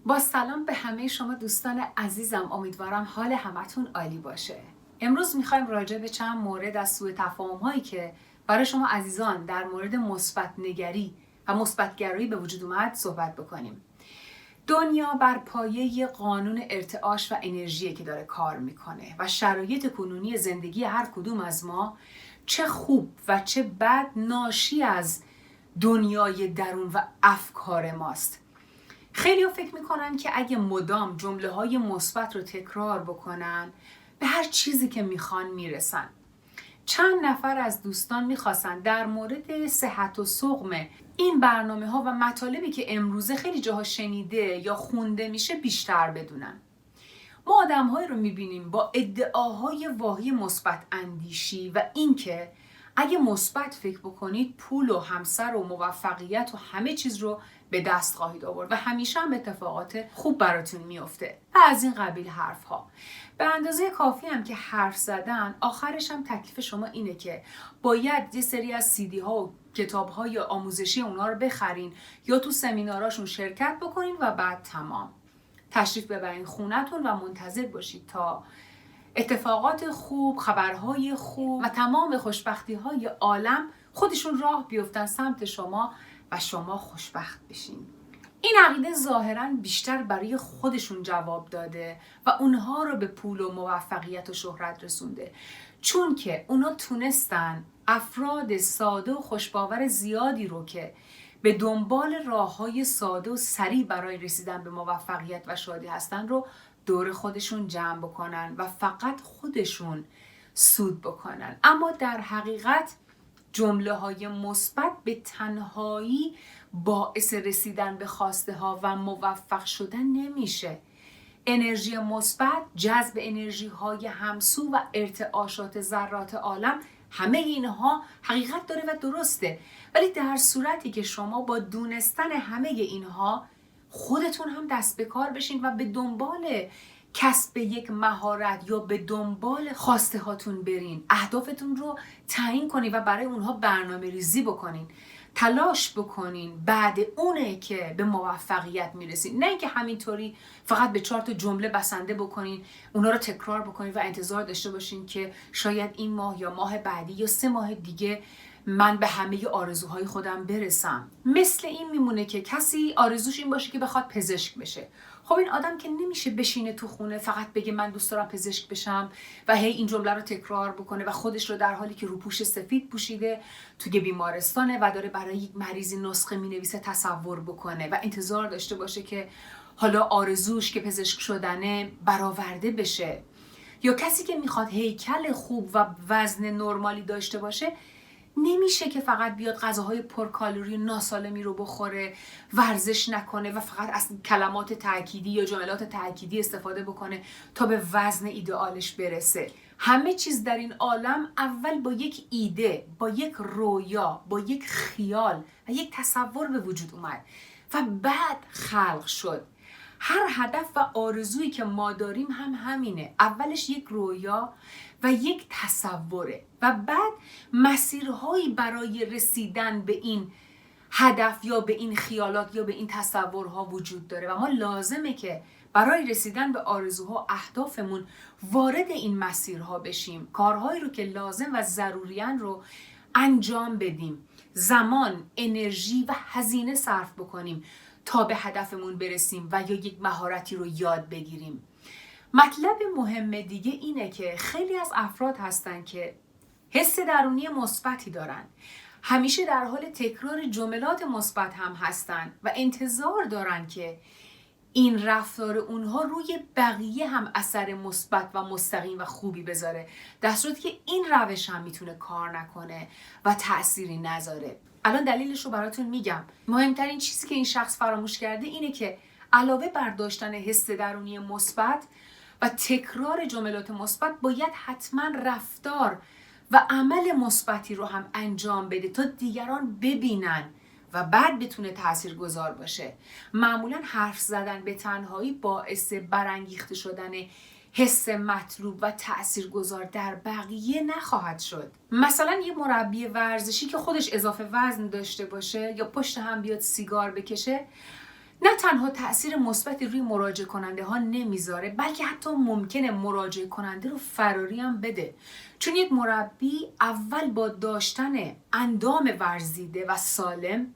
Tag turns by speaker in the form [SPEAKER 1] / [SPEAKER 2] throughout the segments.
[SPEAKER 1] با سلام به همه شما دوستان عزیزم، امیدوارم حال همتون عالی باشه. امروز میخوایم راجع به چند مورد از سوء تفاهم هایی که برای شما عزیزان در مورد مثبت نگری و مثبت گرایی به وجود اومد صحبت بکنیم. دنیا بر پایه قانون ارتعاش و انرژی که داره کار میکنه و شرایط کنونی زندگی هر کدوم از ما چه خوب و چه بد ناشی از دنیای درون و افکار ماست. خیلی ها فکر میکنن که اگه مدام جمله های مثبت رو تکرار بکنن به هر چیزی که میخوان میرسن. چند نفر از دوستان میخواستن در مورد صحت و سقم این برنامه ها و مطالبی که امروزه خیلی جاها شنیده یا خونده میشه بیشتر بدونن. ما آدم‌هایی رو می‌بینیم با ادعاهای واهی مثبت اندیشی و اینکه اگه مثبت فکر بکنید پول و همسر و موفقیت و همه چیز رو به دست خواهید آورد و همیشه هم اتفاقات خوب براتون میفته و از این قبیل حرف‌ها. به اندازه کافی هم که حرف زدن، آخرش هم تکلیف شما اینه که باید یه سری از CD ها و کتاب های آموزشی اونا رو بخرین یا تو سمیناراشون شرکت بکنین و بعد تمام. تشریف ببرین خونتون و منتظر باشید تا اتفاقات خوب، خبرهای خوب و تمام خوشبختی‌های عالم خودشون راه بیفتن سمت شما و شما خوشبخت بشین. این عقیده ظاهراً بیشتر برای خودشون جواب داده و اونها رو به پول و موفقیت و شهرت رسونده، چون که اونا تونستن افراد ساده و خوشباور زیادی رو که به دنبال راه‌های ساده و سریع برای رسیدن به موفقیت و شادی هستن رو دور خودشون جمع بکنن و فقط خودشون سود بکنن. اما در حقیقت جمله های مثبت به تنهایی باعث رسیدن به خواسته ها و موفق شدن نمیشه. انرژی مثبت، جذب انرژی های همسو و ارتعاشات ذرات عالم، همه اینها حقیقت داره و درسته، ولی در صورتی که شما با دونستن همه اینها خودتون هم دست به کار بشین و به دنبال کسب یک مهارت یا به دنبال خواسته هاتون برین، اهدافتون رو تعیین کنین و برای اونها برنامه ریزی بکنین، تلاش بکنین، بعد اونه که به موفقیت میرسین. نه اینکه همینطوری فقط به 4 تا جمله بسنده بکنین، اونا رو تکرار بکنین و انتظار داشته باشین که شاید این ماه یا ماه بعدی یا 3 ماه دیگه من به همه آرزوهای خودم برسم. مثل این میمونه که کسی آرزوش این باشه که بخواد پزشک بشه. خب این آدم که نمیشه بشینه تو خونه فقط بگه من دوست دارم پزشک بشم و هی این جمله رو تکرار بکنه و خودش رو در حالی که روپوش سفید پوشیده توی بیمارستانه و داره برای یک مریضی نسخه مینویسه تصور بکنه و انتظار داشته باشه که حالا آرزوش که پزشک شدنه برآورده بشه. یا کسی که میخواد هیکل خوب و وزن نرمالی داشته باشه، نمیشه که فقط بیاد غذاهای پرکالری ناسالمی رو بخوره، ورزش نکنه و فقط از کلمات تأکیدی یا جملات تأکیدی استفاده بکنه تا به وزن ایدئالش برسه. همه چیز در این عالم اول با یک ایده، با یک رویا، با یک خیال و یک تصور به وجود اومد و بعد خلق شد. هر هدف و آرزویی که ما داریم هم همینه. اولش یک رویا و یک تصوره و بعد مسیرهایی برای رسیدن به این هدف یا به این خیالات یا به این تصورها وجود داره و ما لازمه که برای رسیدن به آرزوها و اهدافمون وارد این مسیرها بشیم. کارهایی رو که لازم و ضروریان رو انجام بدیم، زمان، انرژی و هزینه صرف بکنیم تا به هدفمون برسیم و یا یک مهارتی رو یاد بگیریم. مطلب مهم دیگه اینه که خیلی از افراد هستن که حس درونی مثبتی دارن، همیشه در حال تکرار جملات مثبت هم هستن و انتظار دارن که این رفتار اونها روی بقیه هم اثر مثبت و مستقیم و خوبی بذاره، در صورتی که این روش هم میتونه کار نکنه و تأثیری نذاره. الان دلیلش رو براتون میگم. مهمترین چیزی که این شخص فراموش کرده اینه که علاوه بر داشتن حس درونی مثبت و تکرار جملات مثبت، باید حتما رفتار و عمل مثبتی رو هم انجام بده تا دیگران ببینن و بعد بتونه تاثیرگذار باشه. معمولا حرف زدن به تنهایی باعث برانگیخته شدن حس مطلوب و تاثیرگذار در بقیه نخواهد شد. مثلا یه مربی ورزشی که خودش اضافه وزن داشته باشه یا پشت هم بیاد سیگار بکشه، نه تنها تأثیر مثبتی روی مراجعه کننده ها نمیذاره، بلکه حتی ممکنه مراجعه کننده رو فراری هم بده. چون یک مربی اول با داشتن اندام ورزیده و سالم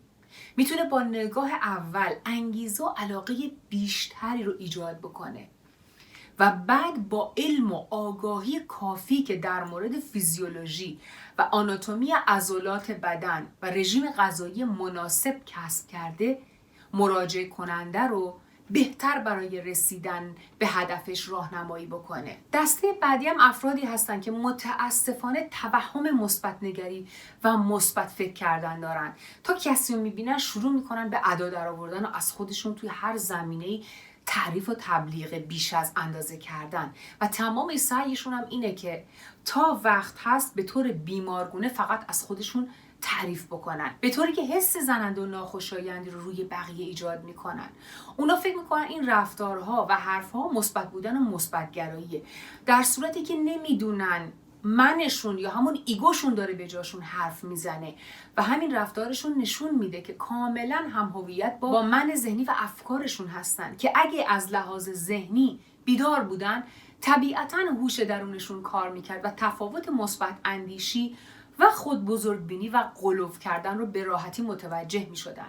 [SPEAKER 1] میتونه با نگاه اول انگیزه و علاقه بیشتری رو ایجاد بکنه و بعد با علم و آگاهی کافی که در مورد فیزیولوژی و آناتومی عضلات بدن و رژیم غذایی مناسب کسب کرده، مراجعه کننده رو بهتر برای رسیدن به هدفش راهنمایی بکنه. دسته بعدی هم افرادی هستن که متاسفانه توهم مثبت نگری و مثبت فکر کردن دارن. تا کسی رو میبینن شروع میکنن به ادا در آوردن و از خودشون توی هر زمینه‌ای تعریف و تبلیغ بیش از اندازه کردن و تمام سعیشون هم اینه که تا وقت هست به طور بیمارگونه فقط از خودشون تعریف بکنن، به طوری که حس زننده و ناخوشایندی رو روی بقیه ایجاد میکنن. اونا فکر میکنن این رفتارها و حرفها مثبت بودن و مثبت گراییه، در صورتی که نمیدونن منشون یا همون ایگوشون داره به جاشون حرف میزنه و همین رفتارشون نشون میده که کاملا هم هویت با من ذهنی و افکارشون هستن که اگه از لحاظ ذهنی بیدار بودن طبیعتاً هوش درونشون کار میکرد و تفاوت مثبت اندیشی و خود بزرگبینی و غلو کردن رو به راحتی متوجه می شدن.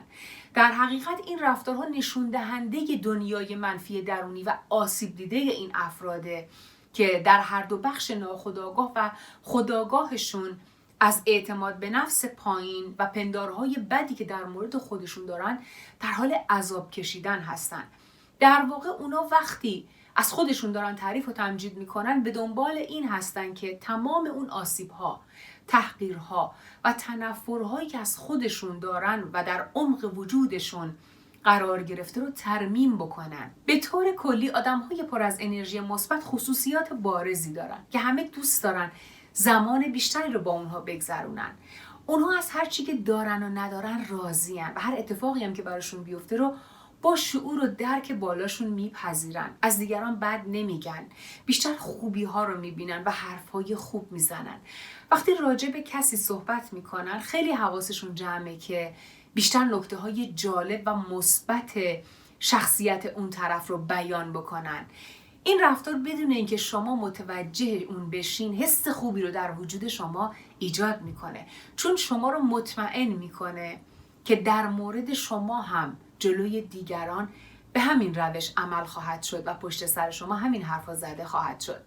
[SPEAKER 1] در حقیقت این رفتارها نشون دهنده دنیای منفی درونی و آسیب دیده این افراده که در هر دو بخش ناخودآگاه و خودآگاهشون از اعتماد به نفس پایین و پندارهای بدی که در مورد خودشون دارن در حال عذاب کشیدن هستن. در واقع اونا وقتی از خودشون دارن تعریف و تمجید میکنن به دنبال این هستن که تمام اون آسیبها، تحقیرها و تنفرهایی که از خودشون دارن و در عمق وجودشون قرار گرفته رو ترمیم بکنن. به طور کلی آدم‌های پر از انرژی مثبت خصوصیات بارزی دارن که همه دوست دارن زمان بیشتری رو با اونها بگذرونن. اونها از هر چی که دارن و ندارن راضین و هر اتفاقی هم که براشون بیفته رو با شعور و درک بالاشون میپذیرن. از دیگران بد نمیگن، بیشتر خوبی ها رو میبینن و حرف های خوب میزنن. وقتی راجع به کسی صحبت میکنن خیلی حواسشون جمعه که بیشتر نکته های جالب و مثبت شخصیت اون طرف رو بیان بکنن. این رفتار بدون اینکه شما متوجه اون بشین حس خوبی رو در وجود شما ایجاد میکنه، چون شما رو مطمئن میکنه که در مورد شما هم جلوی دیگران به همین روش عمل خواهد شد و پشت سر شما همین حرفا زده خواهد شد.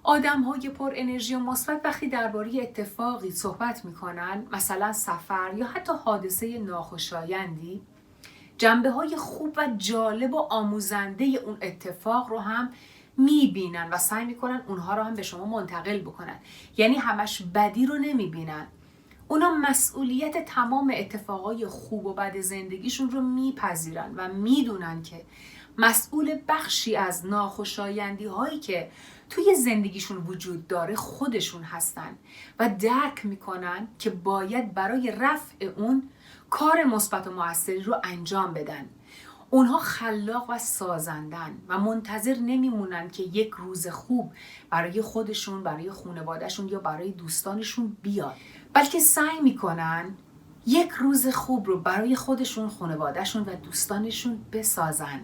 [SPEAKER 1] آدم‌های پر انرژی و مثبت وقتی درباره اتفاقی صحبت می‌کنن، مثلا سفر یا حتی حادثه ناخوشایندی، جنبه‌های خوب و جالب و آموزنده اون اتفاق رو هم می‌بینن و سعی می‌کنن اونها رو هم به شما منتقل بکنن. یعنی همش بدی رو نمی‌بینن. اونا مسئولیت تمام اتفاقای خوب و بد زندگیشون رو میپذیرن و میدونن که مسئول بخشی از ناخوشایندی هایی که توی زندگیشون وجود داره خودشون هستن و درک میکنن که باید برای رفع اون کار مثبت و موثری رو انجام بدن. اونها خلاق و سازندن و منتظر نمیمونن که یک روز خوب برای خودشون، برای خانواده‌شون یا برای دوستانشون بیاد، بلکه سعی میکنن یک روز خوب رو برای خودشون، خانواده‌شون و دوستانشون بسازن.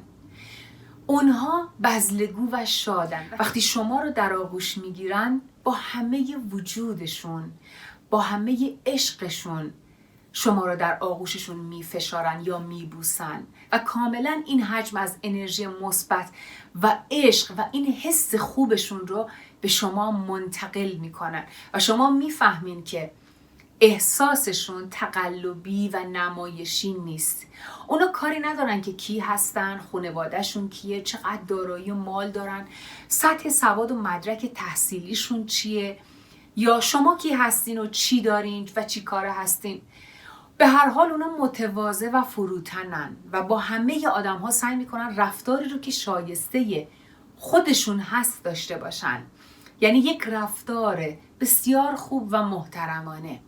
[SPEAKER 1] اونها بذلگو و شادن. وقتی شما رو در آغوش میگیرن با همه وجودشون، با همه عشقشون شما رو در آغوششون میفشارن یا میبوسن و کاملا این حجم از انرژی مثبت و عشق و این حس خوبشون رو به شما منتقل میکنن و شما میفهمین که احساسشون تقلبی و نمایشی نیست. اونا کاری ندارن که کی هستن، خانواده‌شون کیه، چقدر دارایی و مال دارن، سطح سواد و مدرک تحصیلیشون چیه، یا شما کی هستین و چی دارین و چی کاره هستین. به هر حال اونا متواضع و فروتنن و با همه آدم ها سعی میکنن رفتاری رو که شایسته خودشون هست داشته باشن. یعنی یک رفتار بسیار خوب و محترمانه.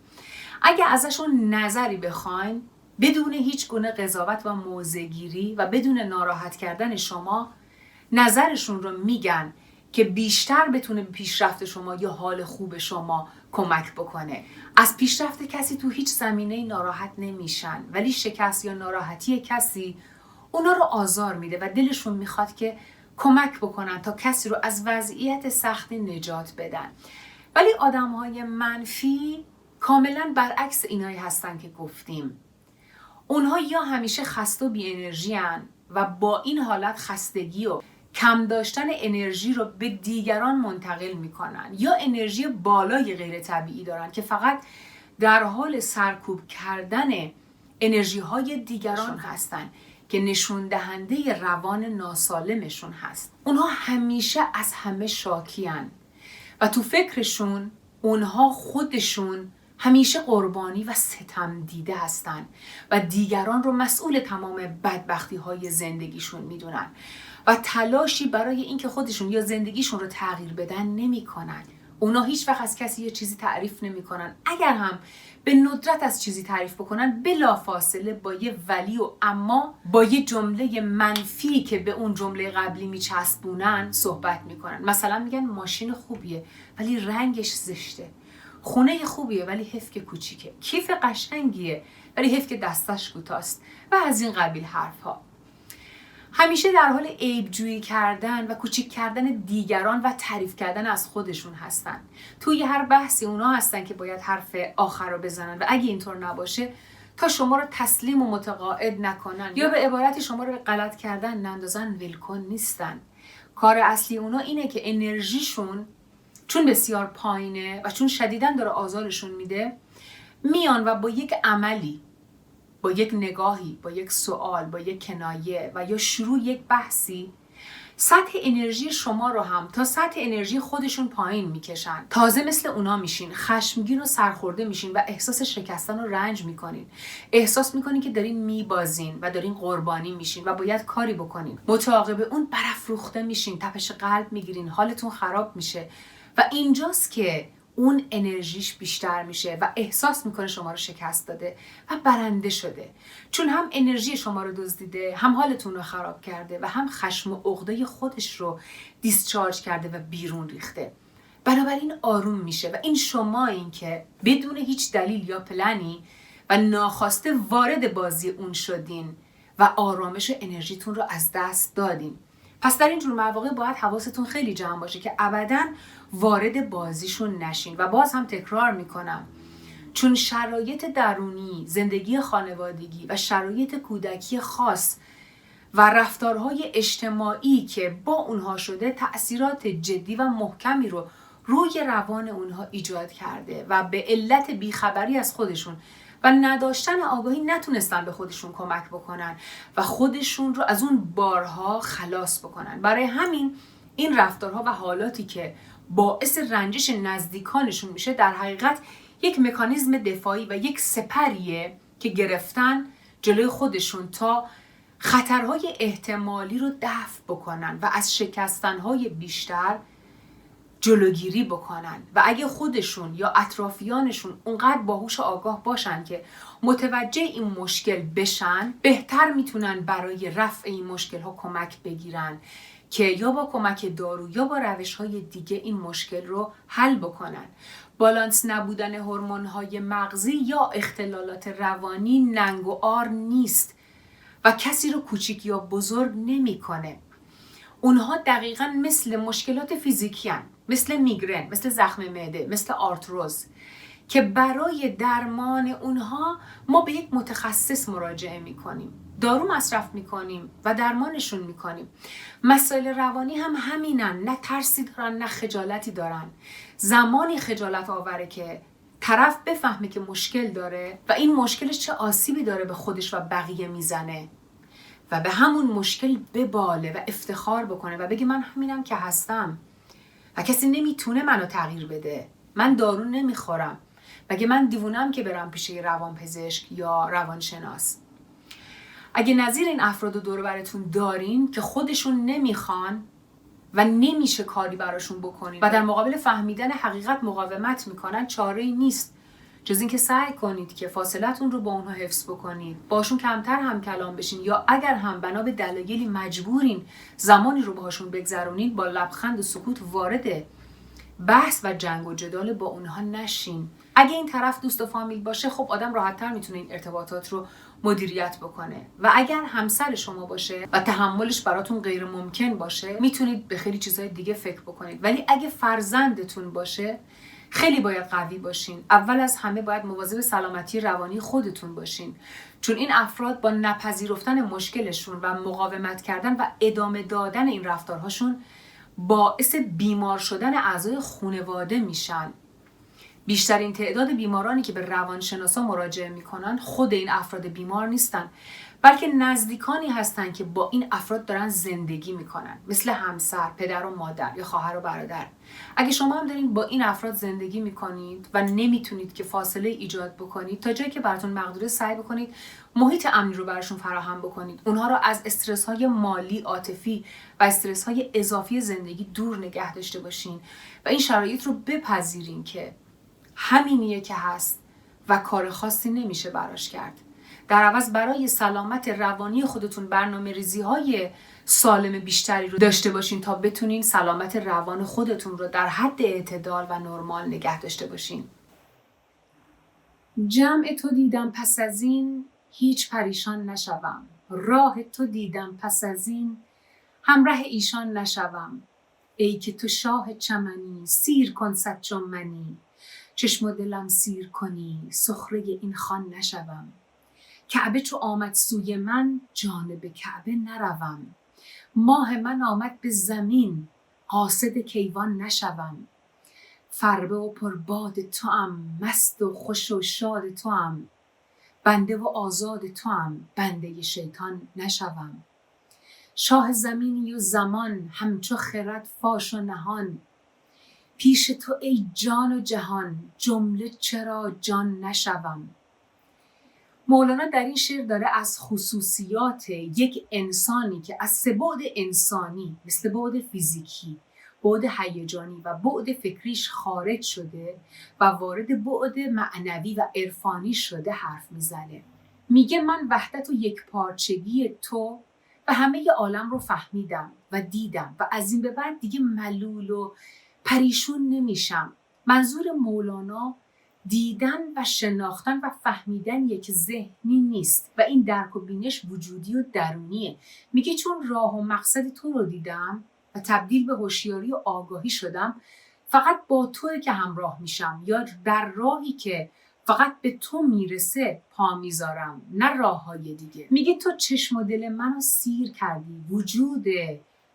[SPEAKER 1] اگه ازشون نظری بخواین بدون هیچ گونه قضاوت و موضع‌گیری و بدون ناراحت کردن شما، نظرشون رو میگن که بیشتر بتونه به پیشرفت شما یا حال خوب شما کمک بکنه. از پیشرفت کسی تو هیچ زمینه‌ای ناراحت نمیشن، ولی شکست یا ناراحتی کسی اونا رو آزار میده و دلشون میخواد که کمک بکنن تا کسی رو از وضعیت سختی نجات بدن. ولی آدم‌های منفی کاملا برعکس اینایی هستن که گفتیم. اونها یا همیشه خسته و بی انرژی هن و با این حالت خستگی و کم داشتن انرژی رو به دیگران منتقل میکنن، یا انرژی بالای غیر طبیعی دارن که فقط در حال سرکوب کردن انرژی های دیگران هستن که نشون دهنده روان ناسالمشون هست. اونها همیشه از همه شاکیان و تو فکرشون اونها خودشون همیشه قربانی و ستم دیده هستن و دیگران رو مسئول تمام بدبختی های زندگیشون میدونن و تلاشی برای اینکه خودشون یا زندگیشون رو تغییر بدن نمی کنن. اونا هیچ وقت از کسی یه چیزی تعریف نمی کنن. اگر هم به ندرت از چیزی تعریف بکنن، بلافاصله با یه ولی و اما با یه جمله منفی که به اون جمله قبلی میچسبونن صحبت میکنن. مثلا میگن ماشین خوبیه ولی رنگش زشته، خونه خوبیه ولی حیف که کوچیکه، کیف قشنگیه ولی حیف که دستش کوتاست و از این قبیل حرفها. همیشه در حال عیب‌جویی کردن و کوچیک کردن دیگران و تعریف کردن از خودشون هستن. توی هر بحثی اونا هستن که باید حرف آخر رو بزنن و اگه اینطور نباشه تا شما رو تسلیم و متقاعد نکنن یا به عبارتی شما رو به غلط کردن نندازن ولکن نیستن. کار اصلی اونا اینه که انرژیشون چون بسیار پایینه و چون شدیداً داره آزارشون میده، میان و با یک عملی، با یک نگاهی، با یک سوال، با یک کنایه و یا شروع یک بحثی سطح انرژی شما رو هم تا سطح انرژی خودشون پایین میکشن. تازه مثل اونا میشین، خشمگین و سرخورده میشین و احساس شکستن و رنج میکنین. احساس میکنین که دارین میبازین و دارین قربانی میشین و باید کاری بکنین. متعاقب اون برافروخته میشین، تپش قلب میگیرین، حالتون خراب میشه و اینجاست که اون انرژیش بیشتر میشه و احساس میکنه شما رو شکست داده و برنده شده، چون هم انرژی شما رو دزدیده، هم حالتون رو خراب کرده و هم خشم و عقده خودش رو دیسچارج کرده و بیرون ریخته. بنابراین آروم میشه و این شما این که بدون هیچ دلیل یا پلنی و ناخواسته وارد بازی اون شدین و آرامش و انرژیتون رو از دست دادین. پس در این جور مواقع باید حواستون خیلی جمع باشه که ابداً وارد بازیشون نشین. و باز هم تکرار میکنم، چون شرایط درونی، زندگی خانوادگی و شرایط کودکی خاص و رفتارهای اجتماعی که با اونها شده تأثیرات جدی و محکمی رو روی روان اونها ایجاد کرده و به علت بیخبری از خودشون و نداشتن آگاهی نتونستن به خودشون کمک بکنن و خودشون رو از اون بارها خلاص بکنن. برای همین این رفتارها و حالاتی که باعث رنجش نزدیکانشون میشه در حقیقت یک مکانیزم دفاعی و یک سپریه که گرفتن جلوی خودشون تا خطرهای احتمالی رو دفع بکنن و از شکستنهای بیشتر جلوگیری بکنن. و اگه خودشون یا اطرافیانشون اونقدر باهوش و آگاه باشن که متوجه این مشکل بشن، بهتر میتونن برای رفع این مشکل ها کمک بگیرن که یا با کمک دارو یا با روش‌های دیگه این مشکل رو حل بکنن. بالانس نبودن هورمون‌های مغزی یا اختلالات روانی ننگ و عار نیست و کسی رو کوچیک یا بزرگ نمی‌کنه. اونها دقیقاً مثل مشکلات فیزیکی هن. مثل میگرن، مثل زخم معده، مثل آرتروز که برای درمان اونها ما به یک متخصص مراجعه می‌کنیم، دارو مصرف میکنیم و درمانشون میکنیم. مسائل روانی هم همینن، نه ترسی دارن نه خجالتی دارن. زمانی خجالت آوره که طرف بفهمه که مشکل داره و این مشکلش چه آسیبی داره به خودش و بقیه میزنه و به همون مشکل بباله و افتخار بکنه و بگه من همینم که هستم و کسی نمیتونه منو تغییر بده، من دارو نمیخورم، مگه من دیوونم که برم پیش روانپزشک یا روانشناس. اگه نظیر این افراد دور براتون دارین که خودشون نمیخوان و نمیشه کاری براشون بکنین و در مقابل فهمیدن حقیقت مقاومت میکنن، چاره‌ای نیست جز این که سعی کنید که فاصلتون رو با اونها حفظ بکنید، باشون کمتر هم کلام بشین یا اگر هم بنا به دلایلی مجبورین زمانی رو باهاشون بگذرونید، با لبخند و سکوت وارد بحث و جنگ و جدال با اونها نشین اگه این طرف دوست و فامیل باشه خب آدم راحت‌تر میتونه این ارتباطات رو مدیریت بکنه و اگر همسر شما باشه و تحملش براتون غیر ممکن باشه میتونید به خیلی چیزهای دیگه فکر بکنید. ولی اگه فرزندتون باشه خیلی باید قوی باشین. اول از همه باید مواظب سلامتی روانی خودتون باشین، چون این افراد با نپذیرفتن مشکلشون و مقاومت کردن و ادامه دادن این رفتارهاشون باعث بیمار شدن اعضای خانواده میشن. بیشترین تعداد بیمارانی که به روانشناسا مراجعه میکنن خود این افراد بیمار نیستن، بلکه نزدیکانی هستن که با این افراد دارن زندگی میکنن، مثل همسر، پدر و مادر یا خواهر و برادر. اگه شما هم دارین با این افراد زندگی میکنید و نمیتونید که فاصله ایجاد بکنید، تا جایی که براتون مقدوره سعی بکنید محیط امنی رو براشون فراهم بکنید. اونها رو از استرس های مالی، عاطفی و استرس های اضافی زندگی دور نگه داشته باشین و این شرایط رو بپذیرین که همینیه که هست و کار خاصی نمیشه براش کرد. در عوض برای سلامت روانی خودتون برنامه‌ریزی‌های سالم بیشتری رو داشته باشین تا بتونین سلامت روان خودتون رو در حد اعتدال و نرمال نگه داشته باشین. جمع تو دیدم پس از این هیچ پریشان نشوم، راه تو دیدم پس از این همراه ایشان نشوم. ای که تو شاه چمنی سیر کن صد چون منی، چشم و دلم سیر کنی سخره این خان نشوم. کعبه چو آمد سوی من جانب کعبه نروم، ماه من آمد به زمین قاصد کیوان نشوم. فربه و پرباد توام مست و خوش و شاد توام، بنده و آزاد توام بنده شیطان نشوم. شاه زمینی و زمان همچو خرد فاش و نهان، پیش تو ای جان و جهان جمله چرا جان نشوم. مولانا در این شعر داره از خصوصیات یک انسانی که از سه بعد انسانی مثل بعد فیزیکی، بعد هیجانی و بعد فکریش خارج شده و وارد بعد معنوی و عرفانی شده حرف میزنه. میگه من وحدت و یکپارچگی تو و همه عالم رو فهمیدم و دیدم و از این به بعد دیگه ملول و پریشون نمیشم. منظور مولانا دیدن و شناختن و فهمیدن یک ذهنی نیست و این درک و بینش وجودی و درونیه. میگه چون راه و مقصد تو رو دیدم و تبدیل به هوشیاری و آگاهی شدم، فقط با توئه که همراه میشم یا در راهی که فقط به تو میرسه پا میذارم، نه راه های دیگه. میگه تو چشم و دل منو سیر کردی، وجود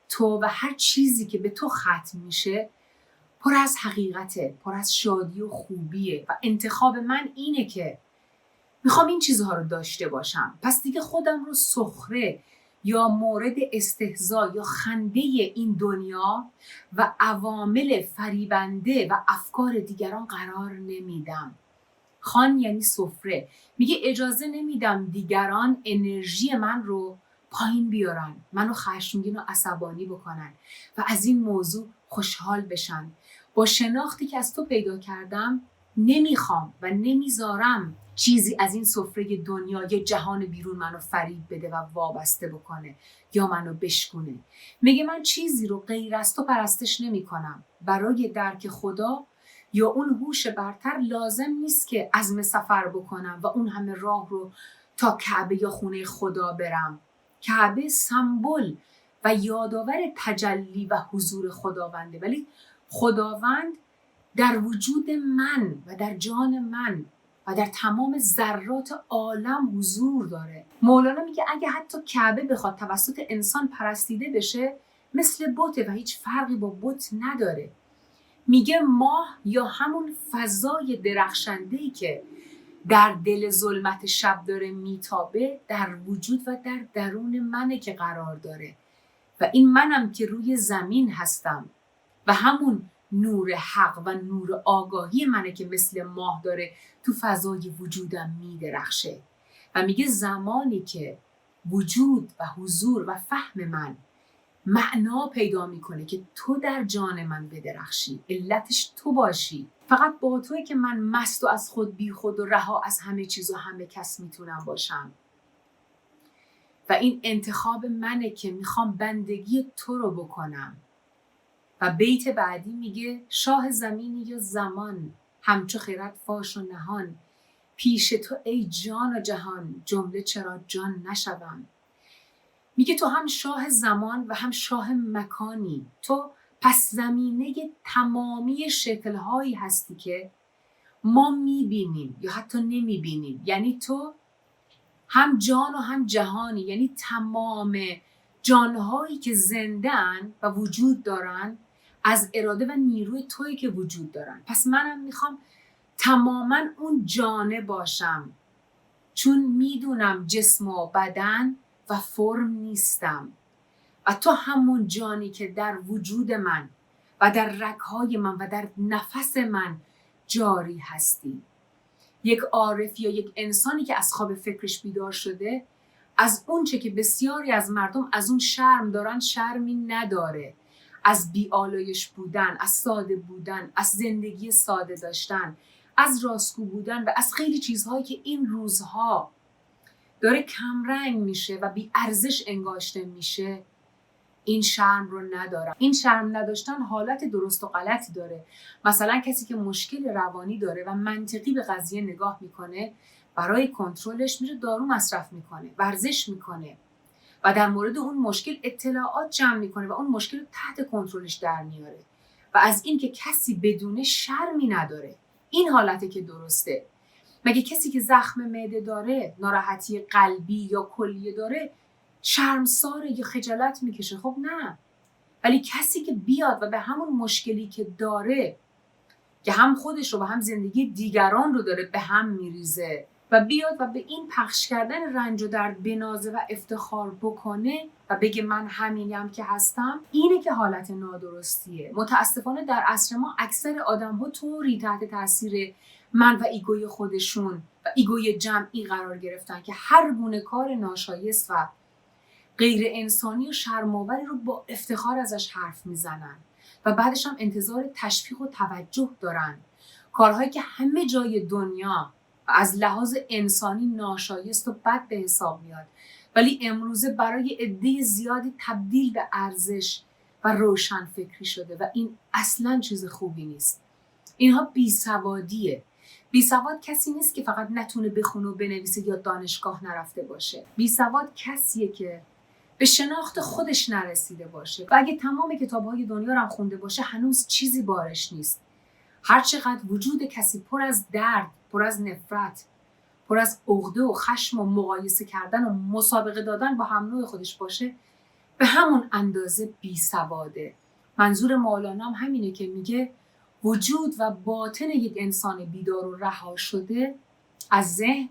[SPEAKER 1] تو و هر چیزی که به تو ختم میشه پر از حقیقته، پر از شادی و خوبیه و انتخاب من اینه که میخوام این چیزها رو داشته باشم. پس دیگه خودم رو سخره یا مورد استهزا یا خنده این دنیا و عوامل فریبنده و افکار دیگران قرار نمیدم. خان یعنی سفره. میگه اجازه نمیدم دیگران انرژی من رو پایین بیارن، منو خشمگین و عصبانی بکنن و از این موضوع خوشحال بشن. با شناختی که از تو پیدا کردم نمیخوام و نمیذارم چیزی از این سفره دنیا یا جهان بیرون منو فریب بده و وابسته بکنه یا منو بشکونه. میگه من چیزی رو غیر از تو پرستش نمی کنم. برای درک خدا یا اون هوش برتر لازم نیست که عزم سفر بکنم و اون همه راه رو تا کعبه یا خونه خدا برم. کعبه سمبل و یادآور تجلی و حضور خداونده، ولی خداوند در وجود من و در جان من و در تمام ذرات عالم حضور داره. مولانا میگه اگه حتی کعبه بخواد توسط انسان پرستیده بشه مثل بته و هیچ فرقی با بت نداره. میگه ماه یا همون فضای درخشنده‌ای که در دل ظلمت شب داره میتابه در وجود و در درون منه که قرار داره و این منم که روی زمین هستم و همون نور حق و نور آگاهی منه که مثل ماه داره تو فضای وجودم میدرخشه. و میگه زمانی که وجود و حضور و فهم من معنا پیدا میکنه که تو در جان من بدرخشی، علتش تو باشی، فقط با توئه که من مست و از خود بی خود و رها از همه چیز و همه کس میتونم باشم. و این انتخاب منه که میخوام بندگی تو رو بکنم. و بیت بعدی میگه شاه زمینی یا زمان همچو خیرت فاش و نهان. پیش تو ای جان و جهان، جمله چرا جان نشوم. میگه تو هم شاه زمان و هم شاه مکانی. تو پس زمینه تمامی شکل‌هایی هستی که ما میبینیم یا حتی نمیبینیم. یعنی تو هم جان و هم جهانی، یعنی تمام جانهایی که زنده‌اند و وجود دارن از اراده و نیروی تویی که وجود دارن. پس منم میخوام تماما اون جانه باشم، چون میدونم جسم و بدن و فرم نیستم و تو همون جانی که در وجود من و در رگ‌های من و در نفس من جاری هستی. یک عارف یا یک انسانی که از خواب فکرش بیدار شده، از اون چه که بسیاری از مردم از اون شرم دارن شرمی نداره. از بی‌آلایش بودن، از ساده بودن، از زندگی ساده داشتن، از راستگو بودن و از خیلی چیزهایی که این روزها داره کمرنگ میشه و بی ارزش انگاشته میشه، این شرم رو ندارم. این شرم نداشتن حالت درست و غلطی داره. مثلا کسی که مشکل روانی داره و منطقی به قضیه نگاه میکنه، برای کنترلش میره دارو مصرف میکنه، ورزش میکنه و در مورد اون مشکل اطلاعات جمع میکنه و اون مشکل رو تحت کنترلش در میاره و از این که کسی بدونه شرمی نداره. این حالته که درسته. مگه کسی که زخم معده داره، ناراحتی قلبی یا کلیه داره، شرمساره یا خجالت میکشه؟ خب نه. ولی کسی که بیاد و به همون مشکلی که داره، که هم خودش رو و هم زندگی دیگران رو داره به هم میریزه و بیاد و به این پخش کردن رنج و درد بنازه و افتخار بکنه و بگه من همینم که هستم، اینه که حالت نادرستیه. متاسفانه در عصر ما اکثر آدم ها طوری تحت تاثیر من و ایگوی خودشون و ایگوی جمعی قرار گرفتن که هر گونه کار ناشایست و غیر انسانی و شرم‌آوری رو با افتخار ازش حرف میزنن و بعدش هم انتظار تشویق و توجه دارن. کارهایی که همه جای دنیا و از لحاظ انسانی ناشایست و بد به حساب میاد، ولی امروزه برای عده زیادی تبدیل به ارزش و روشن فکری شده و این اصلاً چیز خوبی نیست. اینها بیسوادیه. بیسواد کسی نیست که فقط نتونه بخونه و بنویسه یا دانشگاه نرفته باشه. بیسواد کسیه که به شناخت خودش نرسیده باشه و اگه تمام کتاب‌های دنیا رو هم خونده باشه هنوز چیزی بارش نیست. هر چقدر وجود کسی پر از درد، پر از نفرت، پر از عقده و خشم و مقایسه کردن و مسابقه دادن با هم نوع خودش باشه، به همون اندازه بیسواده. منظور مولانا هم همینه که میگه وجود و باطن یک انسان بیدار و رها شده از ذهن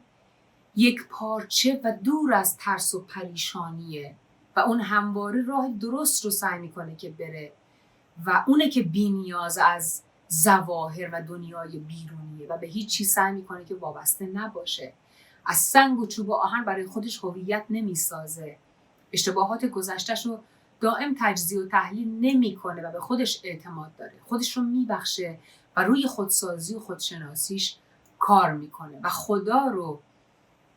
[SPEAKER 1] یک پارچه و دور از ترس و پریشانیه و اون همواره راه درست رو سعی میکنه که بره و اونه که بی نیاز از ظواهر و دنیای بیرونیه و به هیچ چیز سعی میکنه که وابسته نباشه. از سنگ و چوب و آهن برای خودش هویت نمیسازه. اشتباهات گذشته‌ش رو دائم تجزیه و تحلیل نمیکنه و به خودش اعتماد داره. خودش رو میبخشه و روی خودسازی و خودشناسیش کار میکنه و خدا رو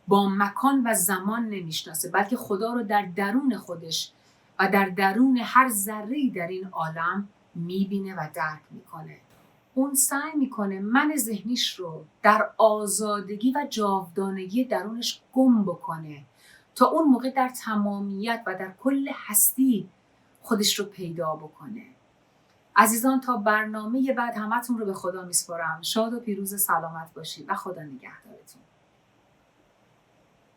[SPEAKER 1] با مکان و زمان نمیشناسه، بلکه خدا رو در درون خودش و در درون هر ذره‌ای در این عالم میبینه و درک میکنه. اون سعی میکنه من ذهنیش رو در آزادگی و جاودانگی درونش گم بکنه تا اون موقع در تمامیت و در کل هستی خودش رو پیدا بکنه. عزیزان، تا برنامه بعد همتون رو به خدا میسپارم. شاد و پیروز سلامت باشید و خدا نگهدارتون.